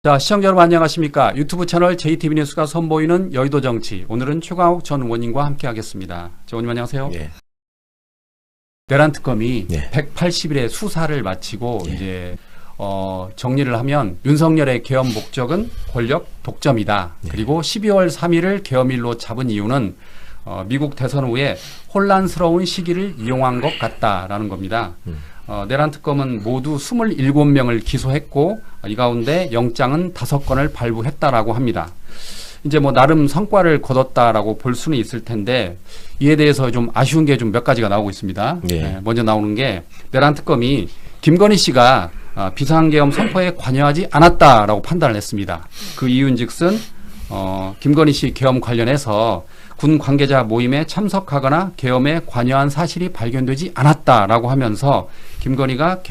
자, 시청자 여러분 안녕하십니까? 유튜브 채널 JTB 뉴스가 선보이는 여의도 정치. 오늘은 최광욱 전 의원님과 함께 하겠습니다. 의원님 안녕하세요. 예. 내란 특검이 예. 180일의 수사를 마치고 예. 이제 정리를 하면 윤석열의 계엄 목적은 권력 독점이다. 예. 그리고 12월 3일을 계엄일로 잡은 이유는 미국 대선 후에 혼란스러운 시기를 이용한 것 같다라는 겁니다. 내란 특검은 모두 27명을 기소했고 이 가운데 영장은 5건을 발부했다라고 합니다. 이제 뭐 나름 성과를 거뒀다라고 볼 수는 있을 텐데 이에 대해서 좀 아쉬운 게 좀 몇 가지가 나오고 있습니다. 예. 네, 먼저 나오는 게 내란 특검이 김건희 씨가 비상계엄 선포에 관여하지 않았다라고 판단을 했습니다. 그 이유인즉슨 김건희 씨 계엄 관련해서 군 관계자 모임에 참석하거나 계엄에 관여한 사실이 발견되지 않았다라고 하면서 김건희가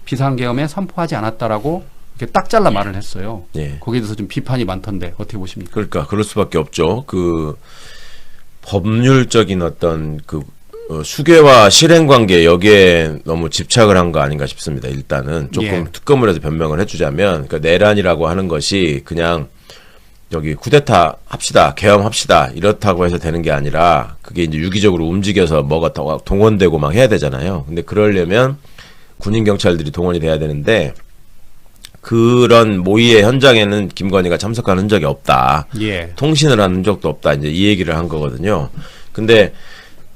비상계엄에 선포하지 않았다라고 이렇게 딱 잘라 말을 했어요. 예. 거기에 대해서 좀 비판이 많던데 어떻게 보십니까? 그러니까 그럴 수밖에 없죠. 그 법률적인 어떤 그 수괴와 실행 관계 여기에 너무 집착을 한 거 아닌가 싶습니다. 일단은 조금 예. 특검을 해서 변명을 해주자면 그러니까 내란이라고 하는 것이 그냥 여기 쿠데타 합시다, 계엄합시다 이렇다고 해서 되는 게 아니라 그게 이제 유기적으로 움직여서 뭐가 동원되고 막 해야 되잖아요. 근데 그러려면 군인 경찰들이 동원이 돼야 되는데 그런 모의의 현장에는 김건희가 참석한 흔적이 없다. 예. 통신을 한 흔적도 없다. 이제 이 얘기를 한 거거든요. 근데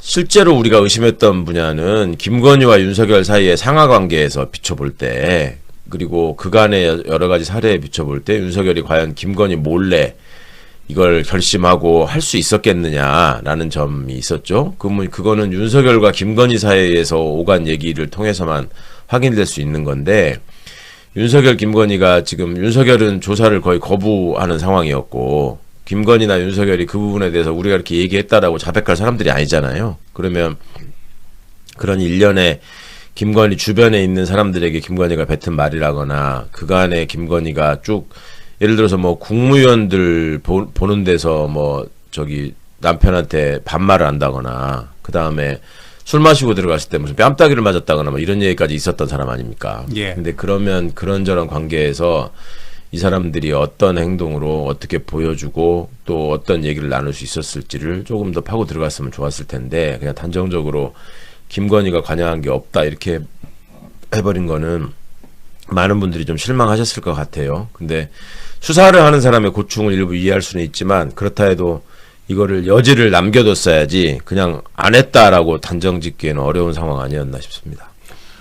실제로 우리가 의심했던 분야는 김건희와 윤석열 사이의 상하 관계에서 비춰볼 때 그리고 그간의 여러 가지 사례에 비춰볼 때 윤석열이 과연 김건희 몰래 이걸 결심하고 할 수 있었겠느냐라는 점이 있었죠. 그거는 윤석열과 김건희 사이에서 오간 얘기를 통해서만 확인될 수 있는 건데 윤석열, 김건희가 지금 윤석열은 조사를 거의 거부하는 상황이었고 김건희나 윤석열이 그 부분에 대해서 우리가 이렇게 얘기했다라고 자백할 사람들이 아니잖아요. 그러면 그런 일련의 김건희 주변에 있는 사람들에게 김건희가 뱉은 말이라거나 그간에 김건희가 쭉 예를 들어서 뭐 국무위원들 보는 데서 뭐 저기 남편한테 반말을 한다거나 그 다음에 술 마시고 들어갔을 때 무슨 뺨따기를 맞았다거나 뭐 이런 얘기까지 있었던 사람 아닙니까? 예. 근데 그러면 그런저런 관계에서 이 사람들이 어떤 행동으로 어떻게 보여주고 또 어떤 얘기를 나눌 수 있었을지를 조금 더 파고 들어갔으면 좋았을 텐데 그냥 단정적으로 김건희가 관여한 게 없다 이렇게 해버린 거는 많은 분들이 좀 실망하셨을 것 같아요. 근데 수사를 하는 사람의 고충을 일부 이해할 수는 있지만 그렇다 해도 이거를 여지를 남겨뒀어야지 그냥 안 했다라고 단정 짓기에는 어려운 상황 아니었나 싶습니다.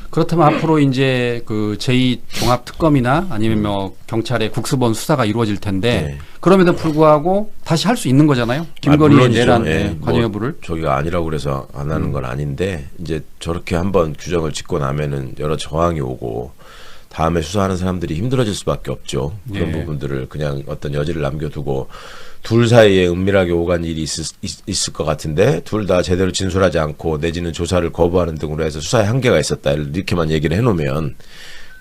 그렇다면 앞으로 이제 그 제2종합특검이나 아니면 뭐 경찰의 국수본 수사가 이루어질 텐데 네. 그럼에도 불구하고 다시 할 수 있는 거잖아요. 김건희의 내란 예, 관여 여부를. 저기가 아니라고 그래서 안 하는 건 아닌데 이제 저렇게 한번 규정을 짓고 나면은 여러 저항이 오고 다음에 수사하는 사람들이 힘들어질 수밖에 없죠. 그런 예. 부분들을 그냥 어떤 여지를 남겨두고 둘 사이에 은밀하게 오간 일이 있을 것 같은데 둘 다 제대로 진술하지 않고 내지는 조사를 거부하는 등으로 해서 수사에 한계가 있었다 이렇게만 얘기를 해놓으면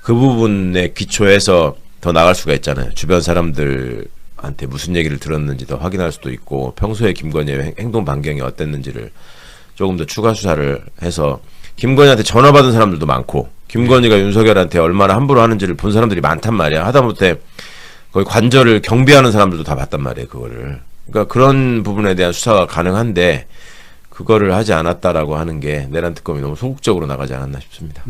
그 부분에 기초해서 더 나갈 수가 있잖아요. 주변 사람들한테 무슨 얘기를 들었는지 더 확인할 수도 있고 평소에 김건희의 행동 반경이 어땠는지를 조금 더 추가 수사를 해서 김건희한테 전화 받은 사람들도 많고 김건희가 윤석열한테 얼마나 함부로 하는지를 본 사람들이 많단 말이야. 하다못해 거의 관절을 경비하는 사람들도 다 봤단 말이에요. 그거를. 그러니까 그런 부분에 대한 수사가 가능한데 그거를 하지 않았다라고 하는 게 내란 특검이 너무 소극적으로 나가지 않았나 싶습니다.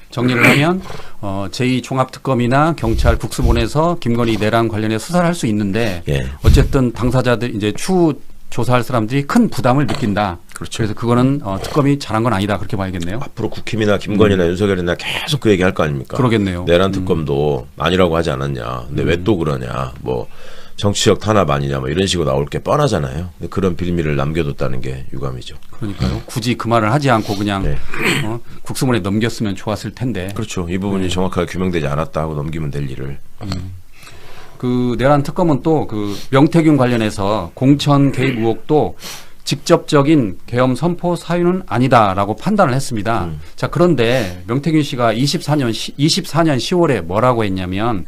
정리를 하면 제2종합특검이나 경찰 국수본에서 김건희 내란 관련해 수사를 할 수 있는데 예. 어쨌든 당사자들 이제 추후 조사할 사람들이 큰 부담을 느낀다. 그렇죠. 그래서 그거는 특검이 잘한 건 아니다 그렇게 봐야겠네요. 앞으로 국힘이나 김건희나 윤석열이나 계속 그 얘기할 거 아닙니까? 그러겠네요. 내란 특검도 아니라고 하지 않았냐. 근데 왜 또 그러냐. 뭐 정치적 탄압 아니냐. 뭐 이런 식으로 나올 게 뻔하잖아요. 근데 그런 빌미를 남겨뒀다는 게 유감이죠. 그러니까요. 굳이 그 말을 하지 않고 그냥 네. 국수본에 넘겼으면 좋았을 텐데. 그렇죠. 이 부분이 정확하게 규명되지 않았다 하고 넘기면 될 일을. 그 내란 특검은 또 그 명태균 관련해서 공천 개입 의혹도 직접적인 계엄 선포 사유는 아니다라고 판단을 했습니다. 자, 그런데 명태균 씨가 24년 10월에 뭐라고 했냐면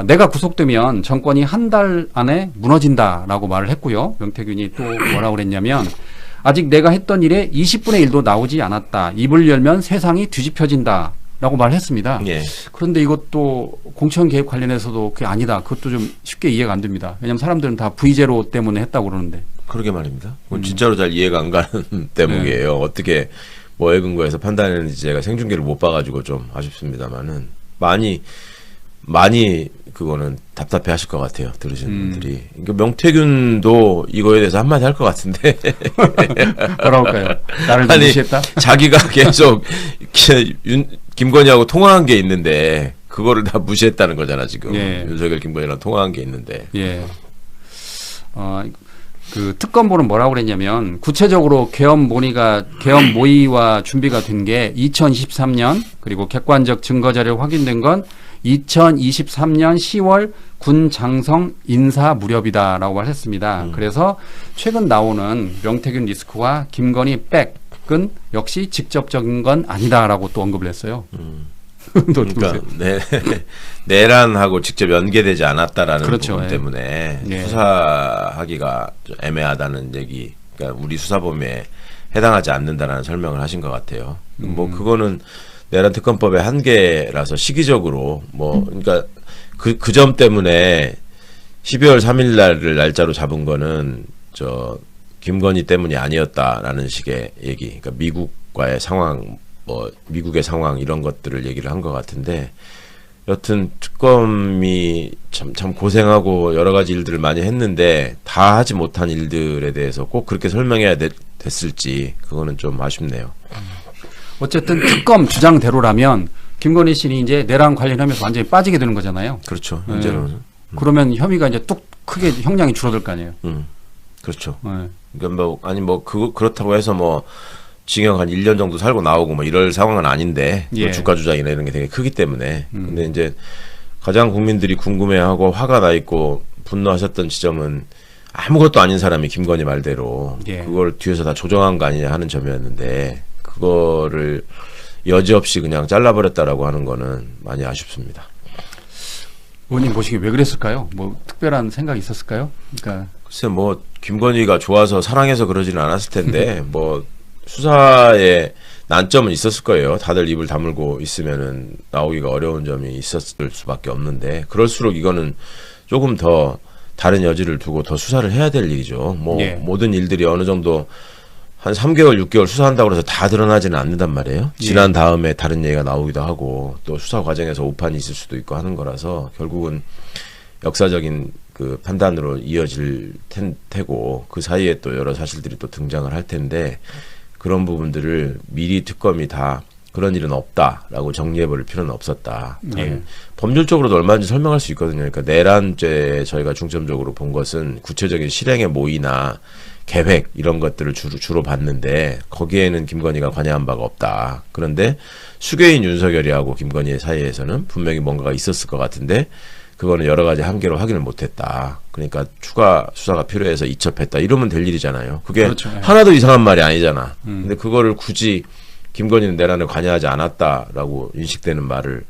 내가 구속되면 정권이 한 달 안에 무너진다라고 말을 했고요. 명태균이 또 뭐라고 그랬냐면 아직 내가 했던 일에 20분의 1도 나오지 않았다. 입을 열면 세상이 뒤집혀진다. 라고 말했습니다. 예. 그런데 이것도 공천 개입 관련해서도 그게 아니다. 그것도 좀 쉽게 이해가 안 됩니다. 왜냐하면 사람들은 다 V제로 때문에 했다고 그러는데. 그러게 말입니다. 그건 진짜로 잘 이해가 안 가는 대목이에요. 어떻게 뭐에 근거해서 판단했는지 제가 생중계를 못 봐가지고 좀 아쉽습니다만은 많이 그거는 답답해 하실 것 같아요. 들으시는 분들이. 그러니까 명태균도 이거에 대해서 한마디 할 것 같은데. 뭐라고 할까요? 나를 아니, 무시했다? 자기가 계속 김건희하고 통화한 게 있는데 그거를 다 무시했다는 거잖아 지금. 예. 윤석열 김건희랑 통화한 게 있는데. 예. 그 특검보는 뭐라고 그랬냐면 구체적으로 계엄 모의와 준비가 된 게 2023년 그리고 객관적 증거 자료 확인된 건 2023년 10월 군 장성 인사 무렵이다라고 말했습니다. 그래서 최근 나오는 명태균 리스크와 김건희 백은 역시 직접적인 건 아니다라고 또 언급을 했어요. 그러니까 내란하고 직접 연계되지 않았다라는 그렇죠. 부분 예. 때문에 예. 수사하기가 좀 애매하다는 얘기. 그러니까 우리 수사 범위에 해당하지 않는다라는 설명을 하신 것 같아요. 뭐 그거는 내란 특검법의 한계라서 시기적으로 그러니까 그 점 때문에 12월 3일 날을 날짜로 잡은 거는 김건희 때문이 아니었다라는 식의 얘기. 그러니까 미국과의 상황, 미국의 상황 이런 것들을 얘기를 한 것 같은데 여튼 특검이 참 고생하고 여러 가지 일들을 많이 했는데 다 하지 못한 일들에 대해서 꼭 그렇게 설명해야 됐을지 그거는 좀 아쉽네요. 어쨌든 특검 주장대로라면 김건희 씨는 이제 내란 관련하면서 완전히 빠지게 되는 거잖아요. 그렇죠. 현재는. 그러면 혐의가 이제 뚝 크게 형량이 줄어들 거 아니에요. 그렇죠. 네. 그러니까 그렇다고 해서 징역 한 1년 정도 살고 나오고 이럴 상황은 아닌데 예. 주가 조작이나 이런 게 되게 크기 때문에 근데 이제 가장 국민들이 궁금해하고 화가 나 있고 분노하셨던 지점은 아무것도 아닌 사람이 김건희 말대로 예. 그걸 뒤에서 다 조정한 거 아니냐 하는 점이었는데 그거를 여지없이 그냥 잘라버렸다라고 하는 거는 많이 아쉽습니다. 의원님 보시기에 왜 그랬을까요? 뭐 특별한 생각이 있었을까요? 그러니까 글쎄 김건희가 좋아서 사랑해서 그러지는 않았을 텐데 수사에 난점은 있었을 거예요. 다들 입을 다물고 있으면은 나오기가 어려운 점이 있었을 수밖에 없는데 그럴수록 이거는 조금 더 다른 여지를 두고 더 수사를 해야 될 일이죠. 예. 모든 일들이 어느 정도 한 3개월, 6개월 수사한다고 해서 다 드러나지는 않는단 말이에요. 지난 다음에 다른 얘기가 나오기도 하고 또 수사 과정에서 오판이 있을 수도 있고 하는 거라서 결국은 역사적인 그 판단으로 이어질 테고 그 사이에 또 여러 사실들이 또 등장을 할 텐데 그런 부분들을 미리 특검이 다 그런 일은 없다라고 정리해버릴 필요는 없었다. 예. 법률적으로도 얼마든지 설명할 수 있거든요. 그러니까 내란죄 저희가 중점적으로 본 것은 구체적인 실행의 모의나 계획 이런 것들을 주로 봤는데 거기에는 김건희가 관여한 바가 없다. 그런데 수괴인 윤석열이하고 김건희의 사이에서는 분명히 뭔가가 있었을 것 같은데 그거는 여러 가지 한계로 확인을 못했다. 그러니까 추가 수사가 필요해서 이첩했다. 이러면 될 일이잖아요. 그게 그렇죠. 하나도 이상한 말이 아니잖아. 근데 그거를 굳이 김건희는 내란에 관여하지 않았다라고 인식되는 말을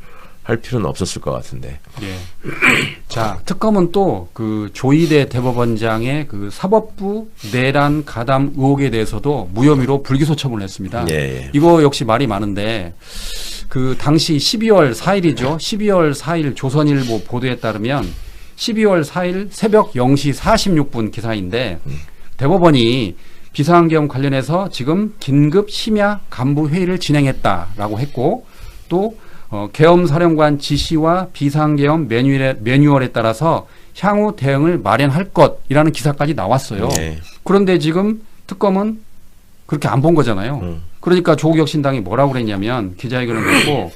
할 필요는 없었을 것 같은데. 예. 자, 특검은 또 그 조희대 대법원장의 그 사법부 내란 가담 의혹에 대해서도 무혐의로 불기소 처분을 했습니다. 예. 이거 역시 말이 많은데 그 당시 12월 4일이죠. 12월 4일 조선일보 보도에 따르면 12월 4일 새벽 0시 46분 기사인데 대법원이 비상계엄 관련해서 지금 긴급 심야 간부 회의를 진행했다라고 했고 또 계엄사령관 지시와 비상계엄 매뉴얼에 따라서 향후 대응을 마련할 것이라는 기사까지 나왔어요. 네. 그런데 지금 특검은 그렇게 안 본 거잖아요. 그러니까 조국 혁신당이 뭐라고 그랬냐면 기자회견을 했고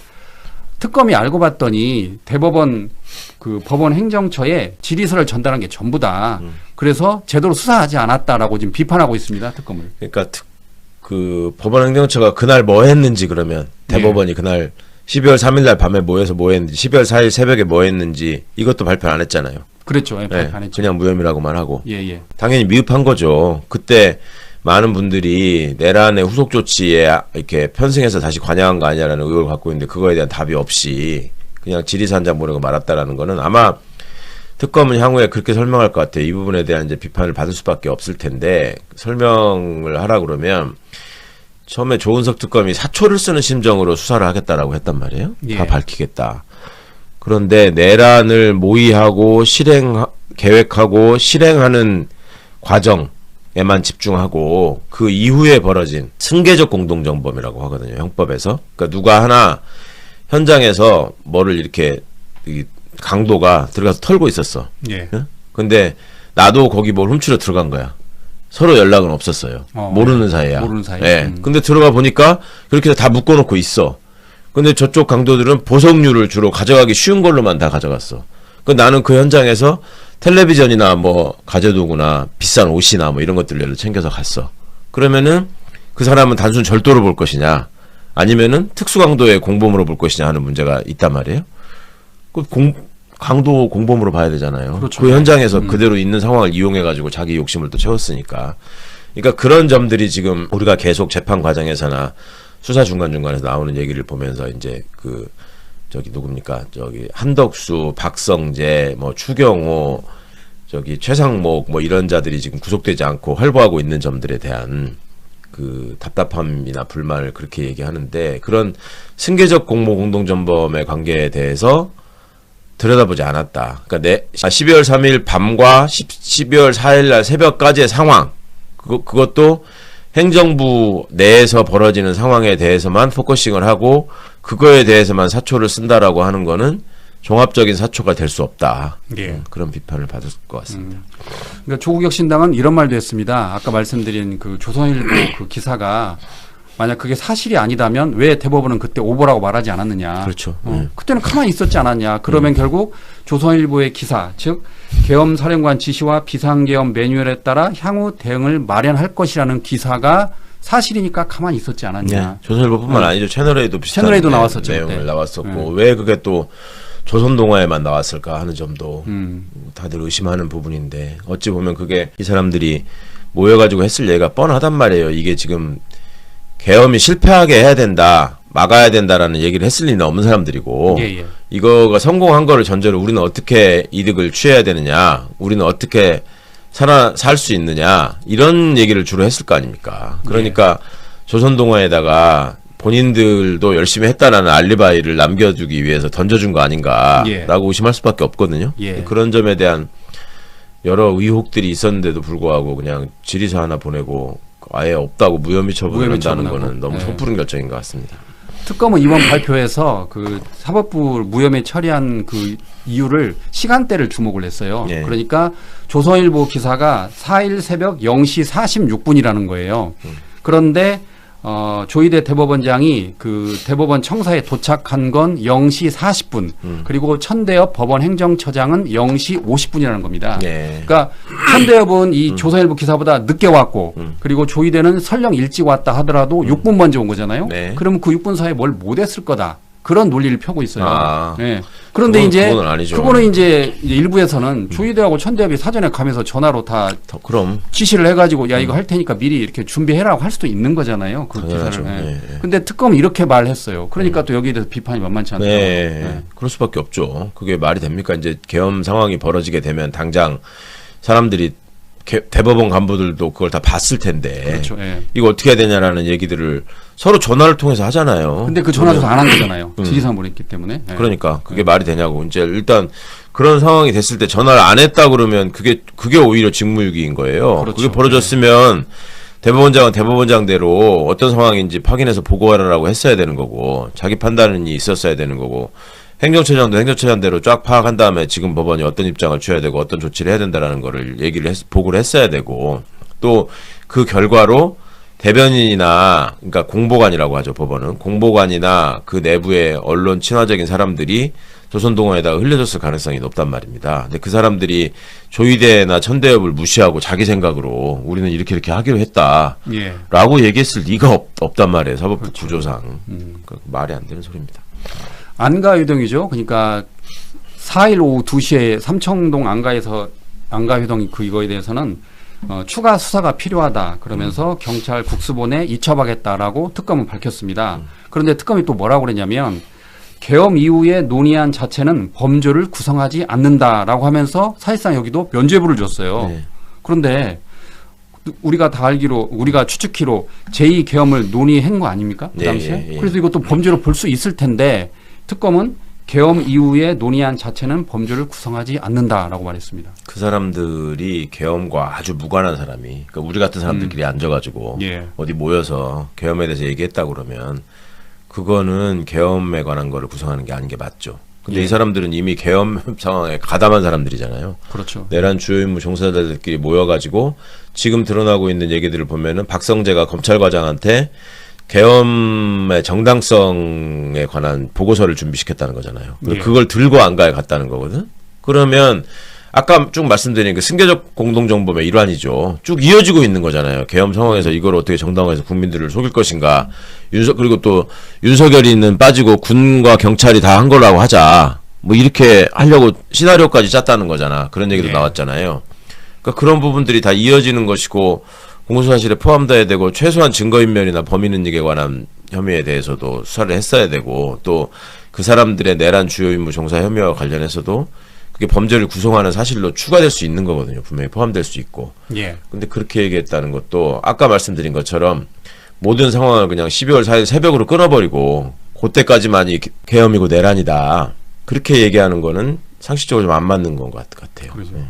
특검이 알고 봤더니 대법원 그 법원 행정처에 질의서를 전달한 게 전부다. 그래서 제대로 수사하지 않았다라고 지금 비판하고 있습니다. 특검을. 그러니까 그 법원 행정처가 그날 뭐 했는지 그러면 대법원이 그날 12월 3일 날 밤에 모여서 뭐 했는지 12월 4일 새벽에 뭐 했는지 이것도 발표 안 했잖아요. 그랬죠. 예, 발표 안 했죠. 그냥 무혐의라고만 하고. 예. 당연히 미흡한 거죠. 그때 많은 분들이 내란의 후속 조치에 이렇게 편승해서 다시 관여한 거 아니냐라는 의혹을 갖고 있는데 그거에 대한 답이 없이 그냥 지리산장 보내고 말았다라는 거는 아마 특검은 향후에 그렇게 설명할 것 같아요. 이 부분에 대한 이제 비판을 받을 수밖에 없을 텐데 설명을 하라 그러면 처음에 조은석 특검이 사초를 쓰는 심정으로 수사를 하겠다라고 했단 말이에요. 예. 다 밝히겠다. 그런데 내란을 모의하고 계획하고 실행하는 과정에만 집중하고 그 이후에 벌어진 승계적 공동정범이라고 하거든요. 형법에서. 그러니까 누가 하나 현장에서 뭐를 이렇게 이 강도가 들어가서 털고 있었어. 예. 응? 근데 나도 거기 뭘 훔치러 들어간 거야. 서로 연락은 없었어요. 모르는 사이야. 모르는 사이. 예. 근데 들어가 보니까 그렇게 해서 다 묶어놓고 있어. 근데 저쪽 강도들은 보석류를 주로 가져가기 쉬운 걸로만 다 가져갔어. 그 나는 그 현장에서 텔레비전이나 뭐 가재도구나 비싼 옷이나 뭐 이런 것들을 챙겨서 갔어. 그러면은 그 사람은 단순 절도로 볼 것이냐, 아니면은 특수강도의 공범으로 볼 것이냐 하는 문제가 있단 말이에요. 그 강도 공범으로 봐야 되잖아요. 그렇죠. 그 현장에서 그대로 있는 상황을 이용해가지고 자기 욕심을 또 채웠으니까. 그러니까 그런 점들이 지금 우리가 계속 재판 과정에서나 수사 중간중간에서 나오는 얘기를 보면서 이제 저기 누굽니까? 저기 한덕수, 박성재, 뭐 추경호, 저기 최상목 뭐 이런 자들이 지금 구속되지 않고 활보하고 있는 점들에 대한 그 답답함이나 불만을 그렇게 얘기하는데, 그런 승계적 공모 공동전범의 관계에 대해서 들여다보지 않았다. 그러니까 12월 3일 밤과 12월 4일 날 새벽까지의 상황, 그것도 행정부 내에서 벌어지는 상황에 대해서만 포커싱을 하고 그거에 대해서만 사초를 쓴다라고 하는 거는 종합적인 사초가 될 수 없다. 예. 그런 비판을 받을 것 같습니다. 그러니까 조국혁 신당은 이런 말도 했습니다. 아까 말씀드린 그 조선일보 그 기사가 만약 그게 사실이 아니다면 왜 대법원은 그때 오보라고 말하지 않았느냐. 그렇죠. 그때는 가만히 있었지 않았냐. 그러면 결국 조선일보의 기사, 즉 계엄사령관 지시와 비상계엄 매뉴얼에 따라 향후 대응을 마련할 것이라는 기사가 사실이니까 가만히 있었지 않았냐. 네. 조선일보뿐만 아니죠. 채널A도 비슷한 채널A도 나왔었죠, 내용을 그때. 나왔었고 왜 그게 또 조선동아에만 나왔을까 하는 점도 다들 의심하는 부분인데, 어찌 보면 그게 이 사람들이 모여가지고 했을 얘기가 뻔하단 말이에요. 이게 지금 계엄이 실패하게 해야 된다, 막아야 된다라는 얘기를 했을 리는 없는 사람들이고, 예. 이거가 성공한 거를 전제로 우리는 어떻게 이득을 취해야 되느냐, 우리는 어떻게 살 수 있느냐, 이런 얘기를 주로 했을 거 아닙니까. 그러니까 조선동아에다가 본인들도 열심히 했다라는 알리바이를 남겨주기 위해서 던져준 거 아닌가라고 의심할 수밖에 없거든요. 예. 그런 점에 대한 여러 의혹들이 있었는데도 불구하고 그냥 질의서 하나 보내고 아예 없다고 무혐의 처분한다는 거는 너무 섣부른 결정인 것 같습니다. 특검은 이번 발표에서 그 사법부 무혐의 처리한 그 이유를 시간대를 주목을 했어요. 예. 그러니까 조선일보 기사가 4일 새벽 0시 46분이라는 거예요. 그런데 조희대 대법원장이 그 대법원 청사에 도착한 건 0시 40분, 그리고 천대엽 법원 행정처장은 0시 50분이라는 겁니다. 예. 그러니까 천대엽은 이 조선일보 기사보다 늦게 왔고, 그리고 조희대는 설령 일찍 왔다 하더라도 6분 먼저 온 거잖아요. 네. 그러면 그 6분 사이에 뭘 못했을 거다. 그런 논리를 펴고 있어요. 아. 네. 그런데 그건 아니죠. 그거는 이제 일부에서는 조희대하고 천대엽이 사전에 가면서 전화로 다 그럼 지시를 해가지고 야 이거 할 테니까 미리 이렇게 준비해라고 할 수도 있는 거잖아요. 그 당연하죠. 기사를. 예. 근데 특검이 이렇게 말했어요. 그러니까 또 여기에 대해서 비판이 만만치 않더라고요. 네. 그럴 수밖에 없죠. 그게 말이 됩니까? 이제 계엄 상황이 벌어지게 되면 당장 사람들이 대법원 간부들도 그걸 다 봤을 텐데, 그렇죠. 예. 이거 어떻게 해야 되냐라는 얘기들을 서로 전화를 통해서 하잖아요. 근데 그 전화도 안 한 거잖아요. 지리산 보냈기 때문에. 예. 그러니까 그게 말이 되냐고. 이제 일단 그런 상황이 됐을 때 전화를 안 했다 그러면 그게 오히려 직무유기인 거예요. 그렇죠. 그게 벌어졌으면 대법원장은 대법원장대로 어떤 상황인지 확인해서 보고하라고 했어야 되는 거고, 자기 판단이 있었어야 되는 거고, 행정처장도 행정처장대로 쫙 파악한 다음에 지금 법원이 어떤 입장을 취해야 되고 어떤 조치를 해야 된다라는 거를 보고를 했어야 되고, 또 그 결과로 대변인이나, 그러니까 공보관이라고 하죠, 법원은. 공보관이나 그 내부의 언론 친화적인 사람들이 조선동아에다가 흘려졌을 가능성이 높단 말입니다. 근데 그 사람들이 조희대나 천대엽을 무시하고 자기 생각으로 우리는 이렇게 하기로 했다. 예. 라고 얘기했을 리가 없단 말이에요, 사법부 그렇죠. 구조상. 그러니까 말이 안 되는 소리입니다. 안가유동이죠. 그러니까 4일 오후 2시에 삼청동 안가유동 이거에 대해서는 추가 수사가 필요하다. 그러면서 경찰 국수본에 이첩하겠다라고 특검은 밝혔습니다. 그런데 특검이 또 뭐라고 그랬냐면 계엄 이후에 논의안 자체는 범죄를 구성하지 않는다라고 하면서 사실상 여기도 면죄부를 줬어요. 네. 그런데 우리가 다 알기로 우리가 추측키로 제2계엄을 논의한 거 아닙니까? 그 예, 당시에. 예, 예. 그래서 이것도 범죄로 볼 수 있을 텐데 특검은 계엄 이후에 논의한 자체는 범죄를 구성하지 않는다라고 말했습니다. 그 사람들이 계엄과 아주 무관한 사람이, 그러니까 우리 같은 사람들끼리 앉아가지고 예. 어디 모여서 계엄에 대해서 얘기했다 그러면 그거는 계엄에 관한 거를 구성하는 게 아닌 게 맞죠. 근데 예. 이 사람들은 이미 계엄 상황에 가담한 사람들이잖아요. 그렇죠. 내란 주요 임무 종사자들끼리 모여가지고 지금 드러나고 있는 얘기들을 보면은 박성재가 검찰과장한테 계엄의 정당성에 관한 보고서를 준비시켰다는 거잖아요. 예. 그걸 들고 안가에 갔다는 거거든. 그러면 아까 쭉 말씀드린 그 승계적 공동정범의 일환이죠. 쭉 이어지고 있는 거잖아요. 계엄 상황에서 이걸 어떻게 정당화해서 국민들을 속일 것인가. 그리고 또 윤석열이는 빠지고 군과 경찰이 다 한 거라고 하자. 뭐 이렇게 하려고 시나리오까지 짰다는 거잖아. 그런 얘기도 예. 나왔잖아요. 그러니까 그런 부분들이 다 이어지는 것이고 공소사실에 포함돼야 되고 최소한 증거인멸이나 범인은닉에 관한 혐의에 대해서도 수사를 했어야 되고 또 그 사람들의 내란 주요 임무 종사 혐의와 관련해서도 그게 범죄를 구성하는 사실로 추가될 수 있는 거거든요. 분명히 포함될 수 있고. 예. 근데 그렇게 얘기했다는 것도 아까 말씀드린 것처럼 모든 상황을 그냥 12월 4일 새벽으로 끊어버리고 그때까지만이 계엄이고 내란이다. 그렇게 얘기하는 거는 상식적으로 좀 안 맞는 것 같아요. 그렇죠. 네.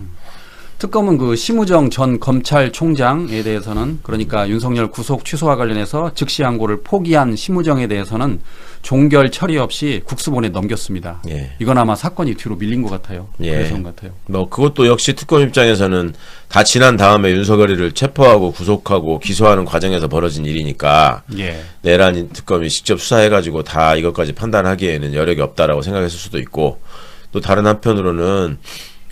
특검은 그 심우정 전 검찰총장에 대해서는 그러니까 윤석열 구속 취소와 관련해서 즉시 항고를 포기한 심우정에 대해서는 종결 처리 없이 국수본에 넘겼습니다. 예. 이건 아마 사건이 뒤로 밀린 것 같아요. 예. 그래서 그런 것 같아요. 뭐 그것도 역시 특검 입장에서는 다 지난 다음에 윤석열이를 체포하고 구속하고 기소하는 과정에서 벌어진 일이니까 예. 내란 특검이 직접 수사해가지고 다 이것까지 판단하기에는 여력이 없다라고 생각했을 수도 있고 또 다른 한편으로는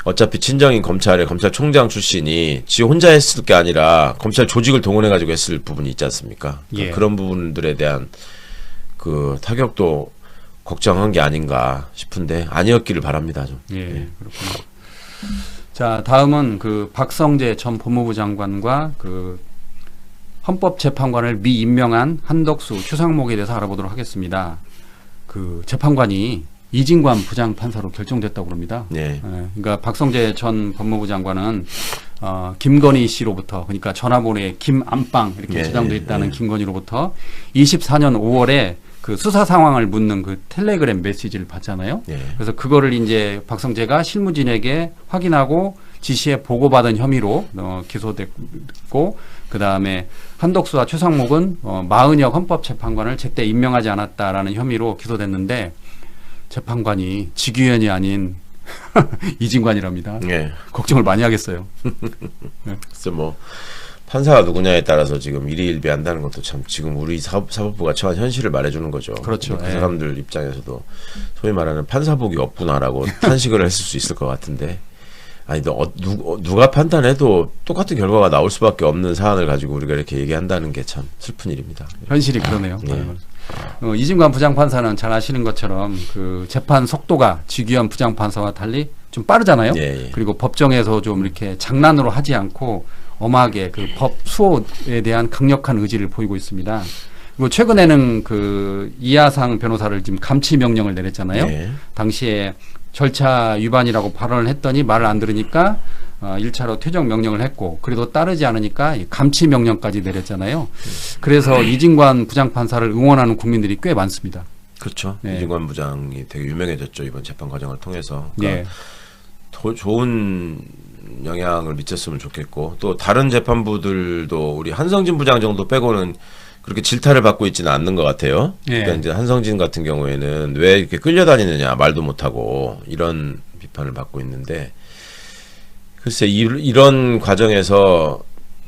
어차피 친정인 검찰총장 출신이 지 혼자 했을 게 아니라 검찰 조직을 동원해가지고 했을 부분이 있지 않습니까? 그러니까 예. 그런 부분들에 대한 그 타격도 걱정한 게 아닌가 싶은데 아니었기를 바랍니다. 좀. 예. 그렇군요. 자, 다음은 그 박성재 전 법무부 장관과 그 헌법재판관을 미임명한 한덕수 추상목에 대해서 알아보도록 하겠습니다. 그 재판관이 이진관 부장판사로 결정됐다고 그럽니다. 예. 그러니까 박성재 전 법무부 장관은 김건희 씨로부터 그러니까 전화번호에 김안방 이렇게 예, 저장돼 예, 있다는 예. 김건희로부터 24년 5월에 그 수사 상황을 묻는 그 텔레그램 메시지를 받잖아요. 예. 그래서 그거를 이제 박성재가 실무진에게 확인하고 지시에 보고받은 혐의로 기소됐고 그 다음에 한덕수와 최상목은 마은혁 헌법재판관을 제때 임명하지 않았다라는 혐의로 기소됐는데 재판관이 직위원이 아닌 이진관이랍니다. 예. 걱정을 많이 하겠어요. 그래서 뭐 판사가 누구냐에 따라서 지금 일희일비한다는 것도 참 지금 우리 사법부가 처한 현실을 말해주는 거죠. 그렇죠. 그 예. 사람들 입장에서도 소위 말하는 판사복이 없구나라고 탄식을 했을 수 있을 것 같은데 아니 누가 판단해도 똑같은 결과가 나올 수밖에 없는 사안을 가지고 우리가 이렇게 얘기한다는 게 참 슬픈 일입니다. 현실이 그러네요. 예. 이진관 부장판사는 잘 아시는 것처럼 그 재판 속도가 직위원 부장판사와 달리 좀 빠르잖아요. 예, 예. 그리고 법정에서 좀 이렇게 장난으로 하지 않고 엄하게 그 법 수호에 대한 강력한 의지를 보이고 있습니다. 그리고 최근에는 그 이하상 변호사를 지금 감치 명령을 내렸잖아요. 예. 당시에 절차 위반이라고 발언을 했더니 말을 안 들으니까 1차로 퇴정 명령을 했고 그래도 따르지 않으니까 감치 명령까지 내렸잖아요. 그래서 이진관 부장판사를 응원하는 국민들이 꽤 많습니다. 그렇죠. 네. 이진관 부장이 되게 유명해졌죠. 이번 재판 과정을 통해서. 그러니까 예. 좋은 영향을 미쳤으면 좋겠고 또 다른 재판부들도 우리 한성진 부장 정도 빼고는 그렇게 질타를 받고 있지는 않는 것 같아요. 예. 그러니까 이제 한성진 같은 경우에는 왜 이렇게 끌려다니느냐 말도 못하고 이런 비판을 받고 있는데 글쎄 이런 과정에서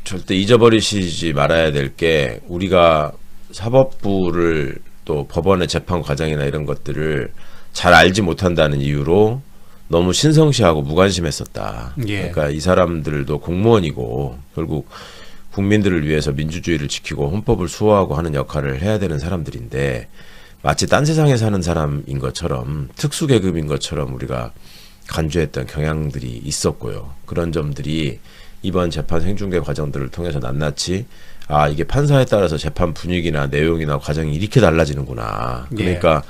절대 잊어버리시지 말아야 될 게 우리가 사법부를 또 법원의 재판 과정이나 이런 것들을 잘 알지 못한다는 이유로 너무 신성시하고 무관심했었다. 예. 그러니까 이 사람들도 공무원이고 결국 국민들을 위해서 민주주의를 지키고 헌법을 수호하고 하는 역할을 해야 되는 사람들인데 마치 딴 세상에 사는 사람인 것처럼 특수계급인 것처럼 우리가 간주했던 경향들이 있었고요. 그런 점들이 이번 재판 생중계 과정들을 통해서 낱낱이 이게 판사에 따라서 재판 분위기나 내용이나 과정이 이렇게 달라지는구나. 그러니까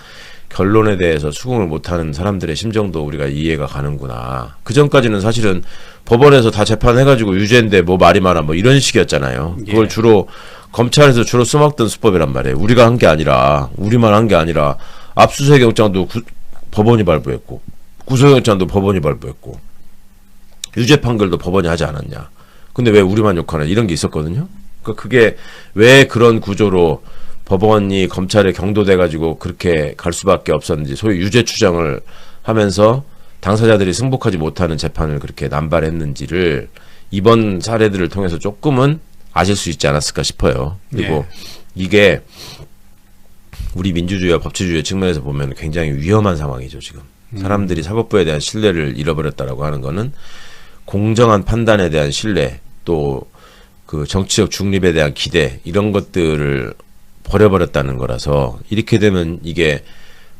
결론에 대해서 수긍을 못하는 사람들의 심정도 우리가 이해가 가는구나. 그 전까지는 사실은 법원에서 다 재판해가지고 유죄인데 뭐 말이 많아 뭐 이런 식이었잖아요. 그걸 예. 주로 검찰에서 주로 써먹던 수법이란 말이에요. 우리가 한 게 아니라, 우리만 한 게 아니라 압수수색 영장도 법원이 발부했고 구속영장도 법원이 발부했고 유죄 판결도 법원이 하지 않았냐. 근데 왜 우리만 욕하냐 이런 게 있었거든요. 그러니까 그게 왜 그런 구조로 법원이 검찰에 경도돼가지고 그렇게 갈 수밖에 없었는지, 소위 유죄 추정을 하면서 당사자들이 승복하지 못하는 재판을 그렇게 남발했는지를 이번 사례들을 통해서 조금은 아실 수 있지 않았을까 싶어요. 그리고 이게 우리 민주주의와 법치주의 측면에서 보면 굉장히 위험한 상황이죠. 지금 사람들이 사법부에 대한 신뢰를 잃어버렸다라고 하는 거는 공정한 판단에 대한 신뢰, 또 그 정치적 중립에 대한 기대, 이런 것들을 버려버렸다는 거라서, 이렇게 되면 이게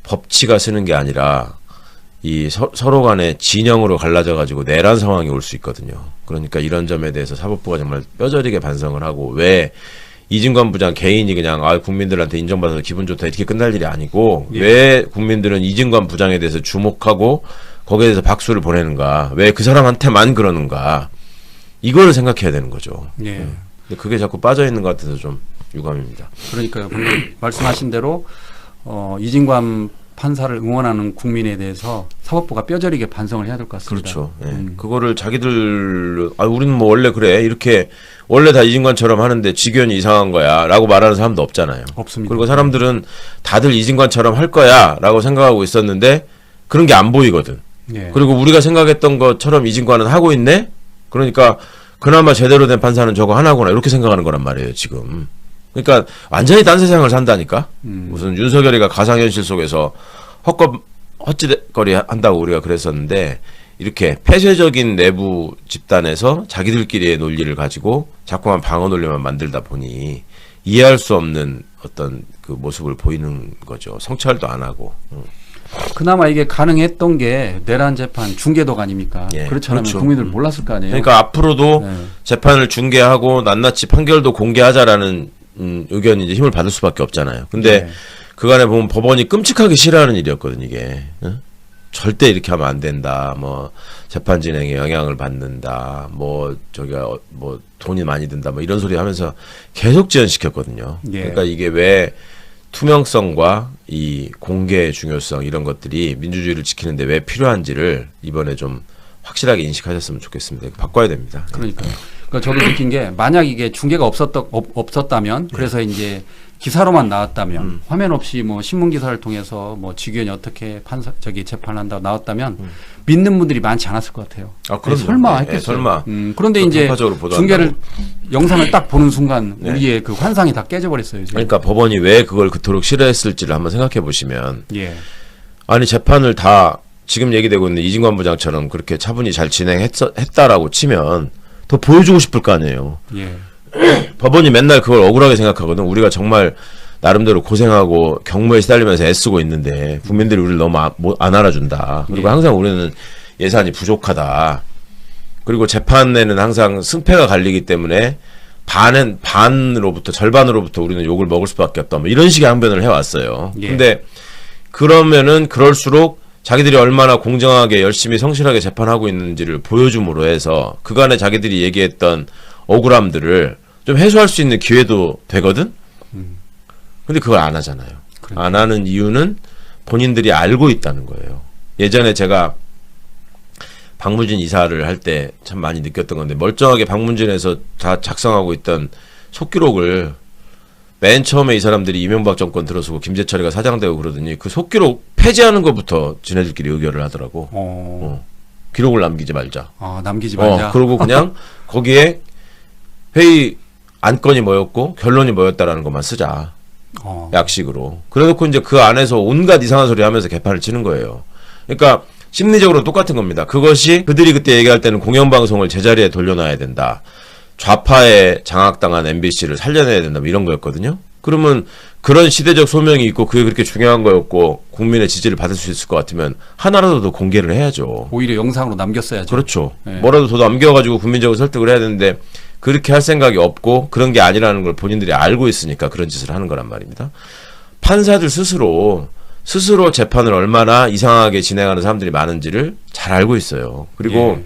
법치가 쓰는 게 아니라 이 서로 간에 진영으로 갈라져 가지고 내란 상황이 올 수 있거든요. 그러니까 이런 점에 대해서 사법부가 정말 뼈저리게 반성을 하고, 왜 이진관 부장 개인이 그냥 국민들한테 인정받아서 기분 좋다 이렇게 끝날 일이 아니고, 왜 국민들은 이진관 부장에 대해서 주목하고 거기에 대해서 박수를 보내는가, 왜 그 사람한테만 그러는가, 이거를 생각해야 되는 거죠. 예. 근데 그게 자꾸 빠져 있는 것 같아서 좀 유감입니다. 그러니까요. 방금 말씀하신 대로 이진관 판사를 응원하는 국민에 대해서 사법부가 뼈저리게 반성을 해야 될 것 같습니다. 그렇죠. 예. 그거를 자기들 우리는 뭐 원래 그래, 이렇게 원래 다 이진관처럼 하는데 직원이 이상한 거야 라고 말하는 사람도 없잖아요. 없습니다. 그리고 사람들은 다들 이진관처럼 할 거야 라고 생각하고 있었는데 그런 게 안 보이거든. 예. 그리고 우리가 생각했던 것처럼 이진관은 하고 있네. 그러니까 그나마 제대로 된 판사는 저거 하나구나 이렇게 생각하는 거란 말이에요 지금. 그러니까 완전히 딴 세상을 산다니까. 무슨 윤석열이가 가상현실 속에서 헛짓거리 한다고 우리가 그랬었는데, 이렇게 폐쇄적인 내부 집단에서 자기들끼리의 논리를 가지고 자꾸만 방어 논리만 만들다 보니 이해할 수 없는 어떤 그 모습을 보이는 거죠. 성찰도 안 하고. 그나마 이게 가능했던 게 내란 재판 중계도가 아닙니까? 예, 그렇지 않으면 그렇죠. 국민들 몰랐을 거 아니에요. 그러니까 앞으로도 네. 재판을 중계하고 낱낱이 판결도 공개하자라는 의견이 이제 힘을 받을 수밖에 없잖아요. 근데 그간에 보면 법원이 끔찍하게 싫어하는 일이었거든 이게. 응? 절대 이렇게 하면 안 된다. 뭐 재판 진행에 영향을 받는다. 뭐 저기가 뭐 돈이 많이 든다. 뭐 이런 소리 하면서 계속 지연시켰거든요. 예. 그러니까 이게 왜 투명성과 이 공개의 중요성, 이런 것들이 민주주의를 지키는데 왜 필요한지를 이번에 좀 확실하게 인식하셨으면 좋겠습니다. 이거 바꿔야 됩니다. 그러니까요. 그러니까 저도 느낀 게, 만약 이게 중계가 없었다면, 그래서 이제 기사로만 나왔다면, 화면 없이 뭐 신문 기사를 통해서 뭐 직위원이 어떻게 재판한다고 나왔다면 믿는 분들이 많지 않았을 것 같아요. 그럼요. 설마 네, 했겠어요. 설마. 그런데 이제 편파적으로 중계를 영상을 딱 보는 순간 네. 우리의 그 환상이 다 깨져버렸어요. 지금. 그러니까 법원이 왜 그걸 그토록 싫어했을지를 한번 생각해 보시면, 예. 아니 재판을 다 지금 얘기되고 있는 이진관 부장처럼 그렇게 차분히 잘 진행했다라고 치면 더 보여주고 싶을 거 아니에요. 예. 법원이 맨날 그걸 억울하게 생각하거든. 우리가 정말 나름대로 고생하고 경무에 시달리면서 애쓰고 있는데 국민들이 우리를 너무 안 알아준다. 그리고 항상 우리는 예산이 부족하다. 그리고 재판에는 항상 승패가 갈리기 때문에 절반으로부터 우리는 욕을 먹을 수밖에 없다. 뭐 이런 식의 항변을 해왔어요. 예. 근데 그러면은 그럴수록 자기들이 얼마나 공정하게 열심히 성실하게 재판하고 있는지를 보여줌으로 해서 그간에 자기들이 얘기했던 억울함들을 좀 해소할 수 있는 기회도 되거든? 근데 그걸 안 하잖아요. 그러니까. 안 하는 이유는 본인들이 알고 있다는 거예요. 예전에 제가 박문진 이사를 할 때 참 많이 느꼈던 건데, 멀쩡하게 박문진에서 다 작성하고 있던 속기록을 맨 처음에 이 사람들이 이명박 정권 들어서고 김재철이가 사장되고 그러더니 그 속기록 폐지하는 것부터 지네들끼리 의결을 하더라고. 기록을 남기지 말자. 남기지 말자. 그리고 그냥 거기에 회의 안건이 뭐였고 결론이 뭐였다라는 것만 쓰자. 약식으로. 그래놓고 이제 그 안에서 온갖 이상한 소리 하면서 개판을 치는 거예요. 그러니까 심리적으로 똑같은 겁니다. 그것이 그들이 그때 얘기할 때는 공영방송을 제자리에 돌려놔야 된다. 좌파에 장악당한 MBC를 살려내야 된다. 뭐 이런 거였거든요. 그러면 그런 시대적 소명이 있고 그게 그렇게 중요한 거였고 국민의 지지를 받을 수 있을 것 같으면 하나라도 더 공개를 해야죠. 오히려 영상으로 남겼어야죠. 그렇죠. 네. 뭐라도 더 남겨가지고 국민적으로 설득을 해야 되는데 그렇게 할 생각이 없고 그런 게 아니라는 걸 본인들이 알고 있으니까 그런 짓을 하는 거란 말입니다. 판사들 스스로 스스로 재판을 얼마나 이상하게 진행하는 사람들이 많은지를 잘 알고 있어요. 그리고 예.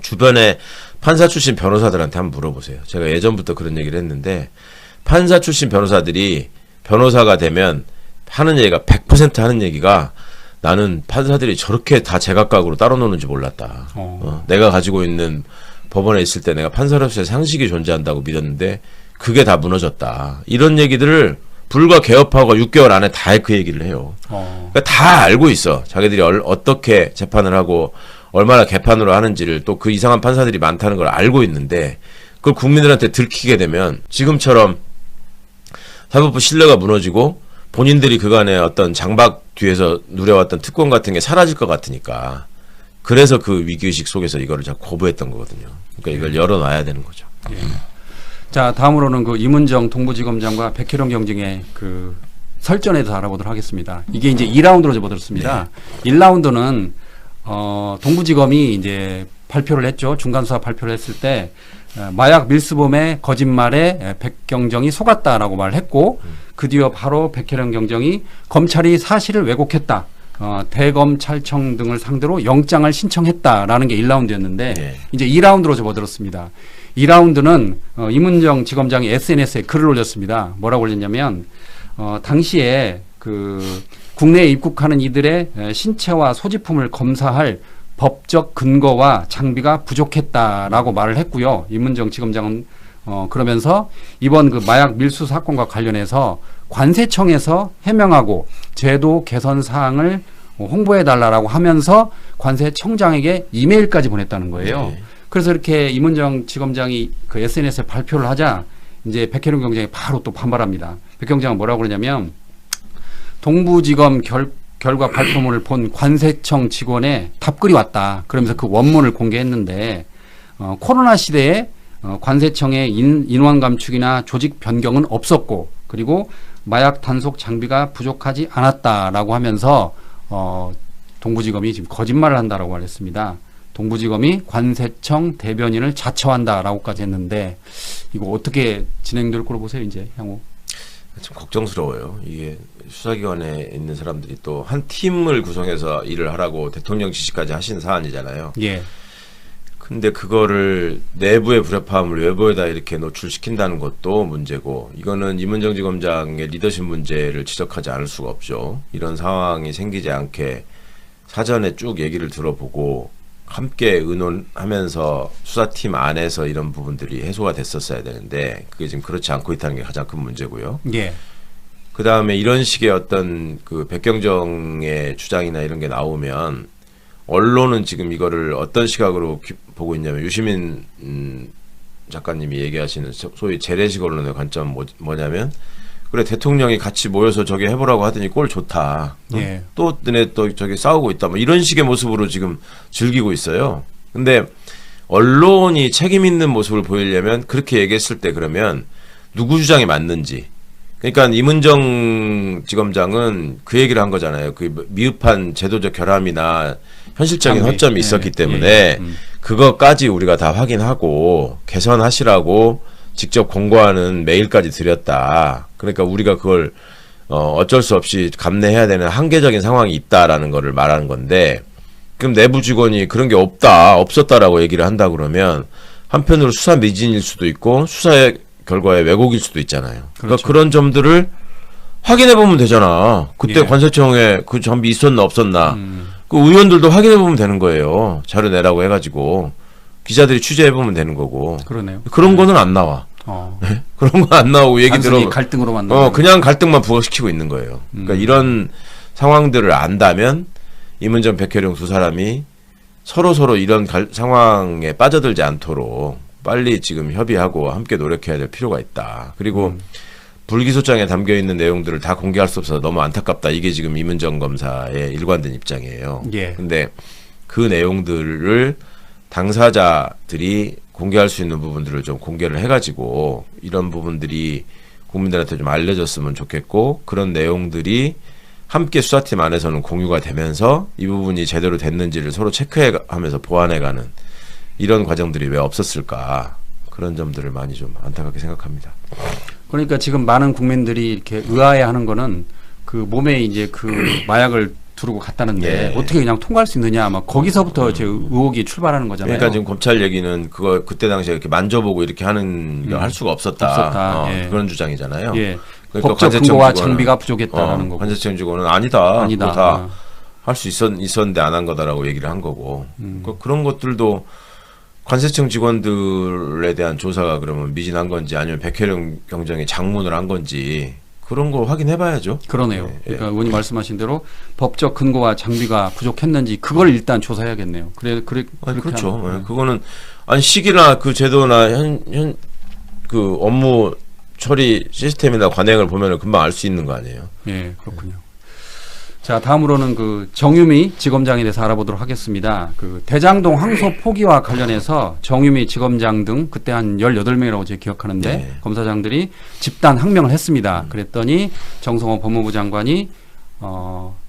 주변에 판사 출신 변호사들한테 한번 물어보세요. 제가 예전부터 그런 얘기를 했는데 판사 출신 변호사들이 변호사가 되면 하는 얘기가 100% 하는 얘기가 나는 판사들이 저렇게 다 제각각으로 따로 노는지 몰랐다. 내가 가지고 있는 법원에 있을 때 내가 판사로서의 상식이 존재한다고 믿었는데 그게 다 무너졌다. 이런 얘기들을 불과 개업하고 6개월 안에 다 그 얘기를 해요. 그러니까 다 알고 있어. 자기들이 어떻게 재판을 하고 얼마나 개판으로 하는지를 또 그 이상한 판사들이 많다는 걸 알고 있는데 그걸 국민들한테 들키게 되면 지금처럼 사법부 신뢰가 무너지고 본인들이 그간의 어떤 장박 뒤에서 누려왔던 특권 같은 게 사라질 것 같으니까 그래서 그 위기의식 속에서 이거를 자꾸 거부했던 거거든요. 그러니까 이걸 열어놔야 되는 거죠. 예. 자, 다음으로는 그 임은정 동부지검장과 백혜령 경쟁의 그 설전에 대해서 알아보도록 하겠습니다. 이게 이제 2라운드로 접어들었습니다. 1라운드는 동부지검이 이제 발표를 했죠. 중간수사 발표를 했을 때 마약 밀수범의 거짓말에 백경정이 속았다라고 말을 했고 그 뒤에 바로 백혜령 경정이 검찰이 사실을 왜곡했다. 대검찰청 등을 상대로 영장을 신청했다라는 게 1라운드였는데 네. 이제 2라운드로 접어들었습니다. 2라운드는 임은정 지검장이 SNS에 글을 올렸습니다. 뭐라고 올렸냐면 당시에 그 국내에 입국하는 이들의 신체와 소지품을 검사할 법적 근거와 장비가 부족했다라고 말을 했고요. 임은정 지검장은 그러면서 이번 그 마약 밀수 사건과 관련해서 관세청에서 해명하고 제도 개선 사항을 홍보해달라고 하면서 관세청장에게 이메일까지 보냈다는 거예요. 네. 그래서 이렇게 임은정 지검장이 그 SNS에 발표를 하자 이제 백혜령 경장이 바로 또 반발합니다. 백 경장은 뭐라고 그러냐면 동부지검 결과 발표문을 본 관세청 직원의 답글이 왔다. 그러면서 그 원문을 공개했는데 코로나 시대에 관세청의 인원 감축이나 조직 변경은 없었고 그리고 마약 단속 장비가 부족하지 않았다라고 하면서 동부지검이 지금 거짓말을 한다라고 말했습니다. 동부지검이 관세청 대변인을 자처한다라고까지 했는데 이거 어떻게 진행될 거로 보세요, 이제 향후? 좀 걱정스러워요. 이게 수사기관에 있는 사람들이 또 한 팀을 구성해서 일을 하라고 대통령 지시까지 하신 사안이잖아요. 예. 근데 그거를 내부의 불협화음을 외부에다 이렇게 노출시킨다는 것도 문제고 이거는 임은정 지검장의 리더십 문제를 지적하지 않을 수가 없죠. 이런 상황이 생기지 않게 사전에 쭉 얘기를 들어보고 함께 의논하면서 수사팀 안에서 이런 부분들이 해소가 됐었어야 되는데 그게 지금 그렇지 않고 있다는 게 가장 큰 문제고요. 예. 그 다음에 이런 식의 어떤 그 백경정의 주장이나 이런 게 나오면 언론은 지금 이거를 어떤 시각으로 보고 있냐면 유시민 작가님이 얘기하시는 소위 재래식 언론의 관점은 뭐냐면 그래 대통령이 같이 모여서 저기 해보라고 하더니 꼴 좋다. 예. 또 너네 또 저기 싸우고 있다. 뭐 이런 식의 모습으로 지금 즐기고 있어요. 근데 언론이 책임 있는 모습을 보이려면 그렇게 얘기했을 때 그러면 누구 주장이 맞는지. 그러니까 임은정 지검장은 그 얘기를 한 거잖아요. 그 미흡한 제도적 결함이나 현실적인 허점이 있었기 때문에 그것까지 우리가 다 확인하고 개선하시라고 직접 공고하는 메일까지 드렸다. 그러니까 우리가 그걸 어쩔 수 없이 감내해야 되는 한계적인 상황이 있다라는 거를 말하는 건데 그럼 내부 직원이 그런 게 없었다라고 얘기를 한다 그러면 한편으로 수사 미진일 수도 있고 수사의 결과에 왜곡일 수도 있잖아요. 그렇죠. 그러니까 그런 점들을 확인해 보면 되잖아. 그때 예. 관세청에 그 장비 있었나 없었나. 그 의원들도 확인해 보면 되는 거예요. 자료 내라고 해가지고 기자들이 취재해 보면 되는 거고. 그러네요. 그런 거는 안 나와. 네? 그런 거 안 나오고 얘기 들어. 갈등으로만 나오는 그냥 갈등만 부각시키고 있는 거예요. 그러니까 이런 상황들을 안다면 임은정, 백혜령 두 사람이 서로 이런 상황에 빠져들지 않도록 빨리 지금 협의하고 함께 노력해야 될 필요가 있다. 그리고 불기소장에 담겨 있는 내용들을 다 공개할 수 없어서 너무 안타깝다. 이게 지금 임은정 검사의 일관된 입장이에요. 예. 근데 그 내용들을 당사자들이 공개할 수 있는 부분들을 좀 공개를 해가지고 이런 부분들이 국민들한테 좀 알려졌으면 좋겠고 그런 내용들이 함께 수사팀 안에서는 공유가 되면서 이 부분이 제대로 됐는지를 서로 체크해가면서 보완해가는 이런 과정들이 왜 없었을까 그런 점들을 많이 좀 안타깝게 생각합니다. 그러니까 지금 많은 국민들이 이렇게 의아해하는 거는 그 몸에 이제 그 마약을 두르고 갔다는데 예. 어떻게 그냥 통과할 수 있느냐 막 거기서부터 제 의혹이 출발하는 거잖아요. 그러니까 지금 검찰 얘기는 그거 그때 당시에 이렇게 만져보고 이렇게 하는 걸 할 수가 없었다. 예. 그런 주장이잖아요. 예. 그러니까 법적 관세청 근거와 직원은- 장비가 부족했다라는 거고. 관세청 직원은 아니다. 아니다. 그거 다 할 수 있었는데 안 한 거다라고 얘기를 한 거고. 그런 것들도 관세청 직원들에 대한 조사가 그러면 미진한 건지 아니면 백혜령 경정이 장문을 한 건지 그런 거 확인해 봐야죠. 그러네요. 예, 예. 그러니까 의원님 말씀하신 대로 법적 근거와 장비가 부족했는지 그걸 일단 조사해야겠네요. 아니, 그렇게 그렇죠. 하면, 예, 그거는 아니 시기나 그 제도나 현 그 업무 처리 시스템이나 관행을 보면은 금방 알 수 있는 거 아니에요. 예, 그렇군요. 자, 다음으로는 그 정유미 지검장에 대해서 알아보도록 하겠습니다. 그 대장동 항소 포기와 관련해서 정유미 지검장 등 그때 한 18명이라고 제가 기억하는데 네. 검사장들이 집단 항명을 했습니다. 그랬더니 정성호 법무부 장관이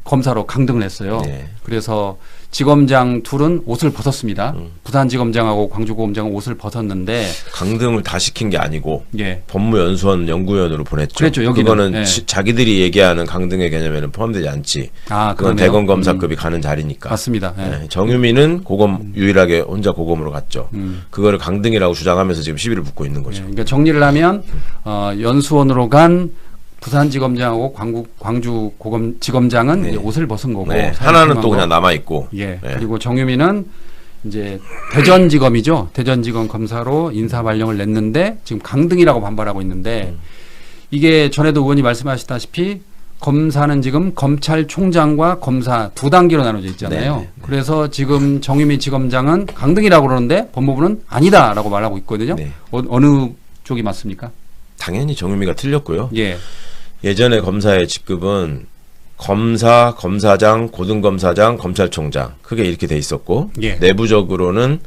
검사로 강등을 했어요. 네. 그래서 지검장 둘은 옷을 벗었습니다. 부산지검장하고 광주고검장은 옷을 벗었는데 강등을 다 시킨 게 아니고 예. 법무연수원 연구위원으로 보냈죠. 그랬죠, 여기는. 그거는 예. 자기들이 얘기하는 강등의 개념에는 포함되지 않지. 아, 그건 그러네요. 대검 검사급이 가는 자리니까. 맞습니다. 예. 예, 정유미는 고검 유일하게 혼자 고검으로 갔죠. 그거를 강등이라고 주장하면서 지금 시비를 붙고 있는 예, 거죠. 그러니까 정리를 하면 연수원으로 간 부산지검장하고 광주지검장은 네. 이제 옷을 벗은 거고 네, 사실 하나는 중요한 또 거. 그냥 남아 있고. 예. 네. 그리고 정유미는 이제 대전지검이죠. 대전지검 검사로 인사 발령을 냈는데 지금 강등이라고 반발하고 있는데 이게 전에도 의원이 말씀하셨다시피 검사는 지금 검찰총장과 검사 두 단계로 나눠져 있잖아요. 네. 그래서 지금 정유미 지검장은 강등이라고 그러는데 법무부는 아니다라고 말하고 있거든요. 네. 어느 쪽이 맞습니까? 당연히 정유미가 틀렸고요. 예. 예전에 검사의 직급은 검사, 검사장, 고등검사장, 검찰총장 크게 이렇게 돼 있었고 예. 내부적으로는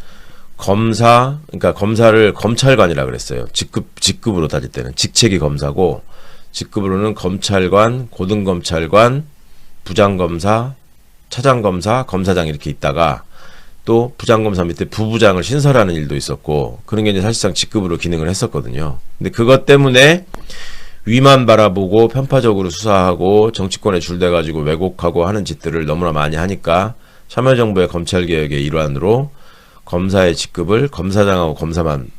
검사, 그러니까 검사를 검찰관이라 그랬어요. 직급으로 따질 때는 직책이 검사고 직급으로는 검찰관, 고등검찰관, 부장검사, 차장검사, 검사장 이렇게 있다가 또 부장검사 밑에 부부장을 신설하는 일도 있었고 그런 게 이제 사실상 직급으로 기능을 했었거든요. 근데 그것 때문에 위만 바라보고 편파적으로 수사하고 정치권에 줄대가지고 왜곡하고 하는 짓들을 너무나 많이 하니까 참여정부의 검찰개혁의 일환으로 검사의 직급을 검사장하고 검사만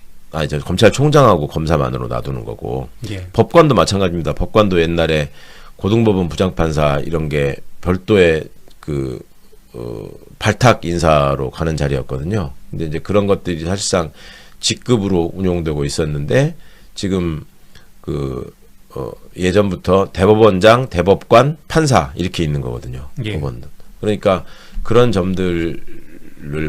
검찰총장하고 검사만으로 놔두는 거고 예. 법관도 마찬가지입니다. 법관도 옛날에 고등법원 부장판사 이런 게 별도의 발탁 인사로 가는 자리였거든요. 근데 이제 그런 것들이 사실상 직급으로 운용되고 있었는데 지금 예전부터 대법원장, 대법관, 판사 이렇게 있는 거거든요. 예. 법원도. 그러니까 그런 점들을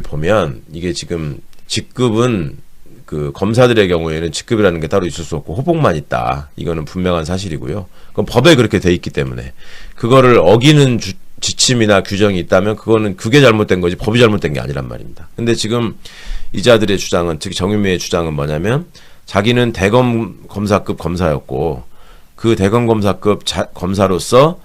보면 이게 지금 직급은 그 검사들의 경우에는 직급이라는 게 따로 있을 수 없고 호복만 있다. 이거는 분명한 사실이고요. 그건 법에 그렇게 돼 있기 때문에 그거를 어기는 지침이나 규정이 있다면 그거는 그게 잘못된 거지 법이 잘못된 게 아니란 말입니다. 근데 지금 이자들의 주장은 특히 정유미의 주장은 뭐냐면 자기는 대검 검사급 검사였고 그 대검 검사급 검사로서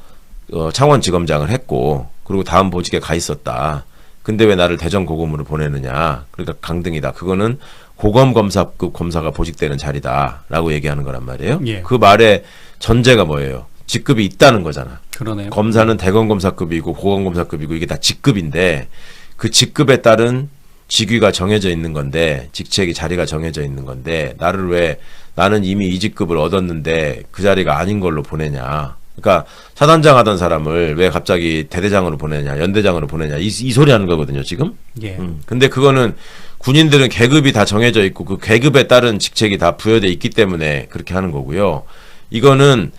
창원지검장을 했고 그리고 다음 보직에 가 있었다. 근데 왜 나를 대전 고검으로 보내느냐. 그러니까 강등이다. 그거는 고검 검사급 검사가 보직되는 자리다라고 얘기하는 거란 말이에요. 예. 그 말의 전제가 뭐예요? 직급이 있다는 거잖아. 그러네요. 검사는 대검 검사급이고 고검 검사급이고 이게 다 직급인데 그 직급에 따른 직위가 정해져 있는 건데 직책이 자리가 정해져 있는 건데 나를 왜 나는 이미 이 직급을 얻었는데 그 자리가 아닌 걸로 보내냐. 그러니까 사단장 하던 사람을 왜 갑자기 대대장으로 보내냐 연대장으로 보내냐 이 소리 하는 거거든요 지금. 예. 근데 그거는 군인들은 계급이 다 정해져 있고 그 계급에 따른 직책이 다 부여돼 있기 때문에 그렇게 하는 거고요. 이거는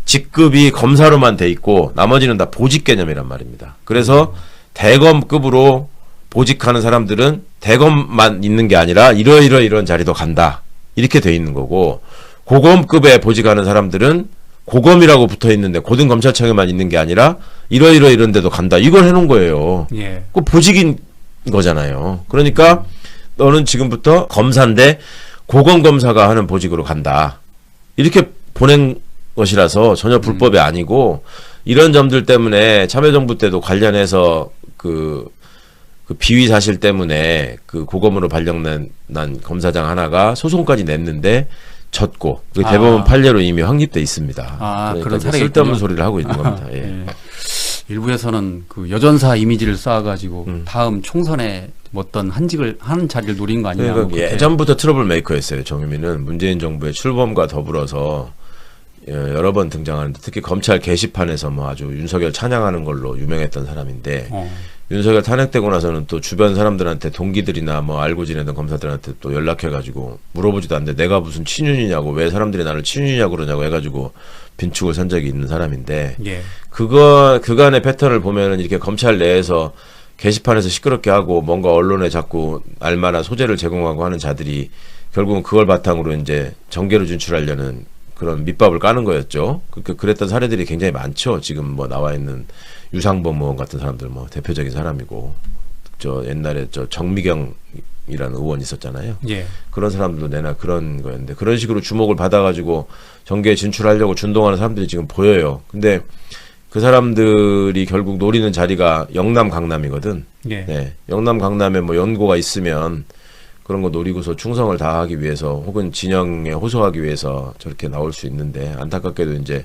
직급이 검사로만 돼 있고 나머지는 다 보직 개념이란 말입니다. 그래서 대검급으로 보직하는 사람들은 대검만 있는 게 아니라 이런 자리도 간다. 이렇게 돼 있는 거고 고검급에 보직하는 사람들은 고검이라고 붙어 있는데 고등검찰청에만 있는 게 아니라 이런 데도 간다. 이걸 해놓은 거예요. 예. 그 보직인 거잖아요. 그러니까 너는 지금부터 검사인데 고검검사가 하는 보직으로 간다. 이렇게 보낸 것이라서 전혀 불법이 아니고 이런 점들 때문에 참여정부 때도 관련해서 그 비위 사실 때문에 그 고검으로 발령난 검사장 하나가 소송까지 냈는데 졌고 그 대법원 판례로 이미 확립돼 있습니다. 그러니까 그런 사례가 쓸데없는 있군요. 소리를 하고 있는 겁니다. 예. 예. 일부에서는 그 여전사 이미지를 쌓아가지고 다음 총선에 어떤 한직을 하는 자리를 노린 거 아니냐. 그러니까 예전부터 트러블 메이커였어요. 정유미는 문재인 정부의 출범과 더불어서 여러 번 등장하는데 특히 검찰 게시판에서 뭐 아주 윤석열 찬양하는 걸로 유명했던 사람인데 윤석열 탄핵되고 나서는 또 주변 사람들한테 동기들이나 뭐 알고 지내던 검사들한테 또 연락해가지고 물어보지도 않는데 내가 무슨 친윤이냐고 왜 사람들이 나를 친윤이냐고 그러냐고 해가지고 빈축을 산 적이 있는 사람인데 예. 그간의 패턴을 보면은 이렇게 검찰 내에서 게시판에서 시끄럽게 하고 뭔가 언론에 자꾸 알만한 소재를 제공하고 하는 자들이 결국은 그걸 바탕으로 이제 정계로 진출하려는 그런 밑밥을 까는 거였죠. 그랬던 사례들이 굉장히 많죠. 지금 뭐 나와 있는 유상범 의원 같은 사람들 뭐 대표적인 사람이고 저 옛날에 저 정미경이라는 의원 있었잖아요. 예. 그런 사람들도 내나 그런 거였는데 그런 식으로 주목을 받아가지고 정계에 진출하려고 준동하는 사람들이 지금 보여요. 근데 그 사람들이 결국 노리는 자리가 영남 강남이거든. 예. 네. 영남 강남에 뭐 연고가 있으면 그런 거 노리고서 충성을 다하기 위해서 혹은 진영에 호소하기 위해서 저렇게 나올 수 있는데 안타깝게도 이제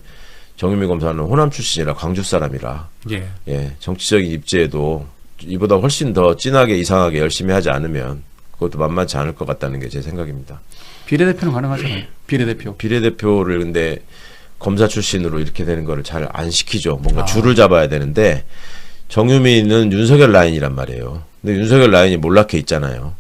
정유미 검사는 호남 출신이라 광주 사람이라 예. 정치적인 입지에도 이보다 훨씬 더 진하게 이상하게 열심히 하지 않으면 그것도 만만치 않을 것 같다는 게 제 생각입니다. 비례대표는 가능하잖아요. 비례대표. 비례대표를 근데 검사 출신으로 이렇게 되는 거를 잘 안 시키죠. 뭔가 줄을 잡아야 되는데 정유미는 윤석열 라인이란 말이에요. 근데 윤석열 라인이 몰락해 있잖아요.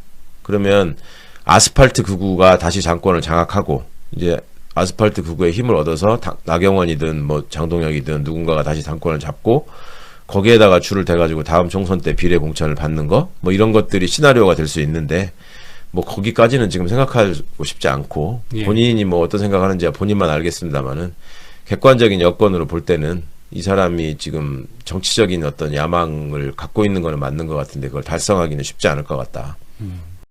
그러면 아스팔트 극우가 다시 정권을 장악하고 이제 아스팔트 극우의 힘을 얻어서 나경원이든 뭐 장동혁이든 누군가가 다시 당권을 잡고 거기에다가 줄을 대가지고 다음 총선 때 비례 공천을 받는 거 뭐 이런 것들이 시나리오가 될 수 있는데 뭐 거기까지는 지금 생각하고 싶지 않고 본인이 뭐 어떤 생각하는지 본인만 알겠습니다만은 객관적인 여건으로 볼 때는 이 사람이 지금 정치적인 어떤 야망을 갖고 있는 거는 맞는 것 같은데 그걸 달성하기는 쉽지 않을 것 같다.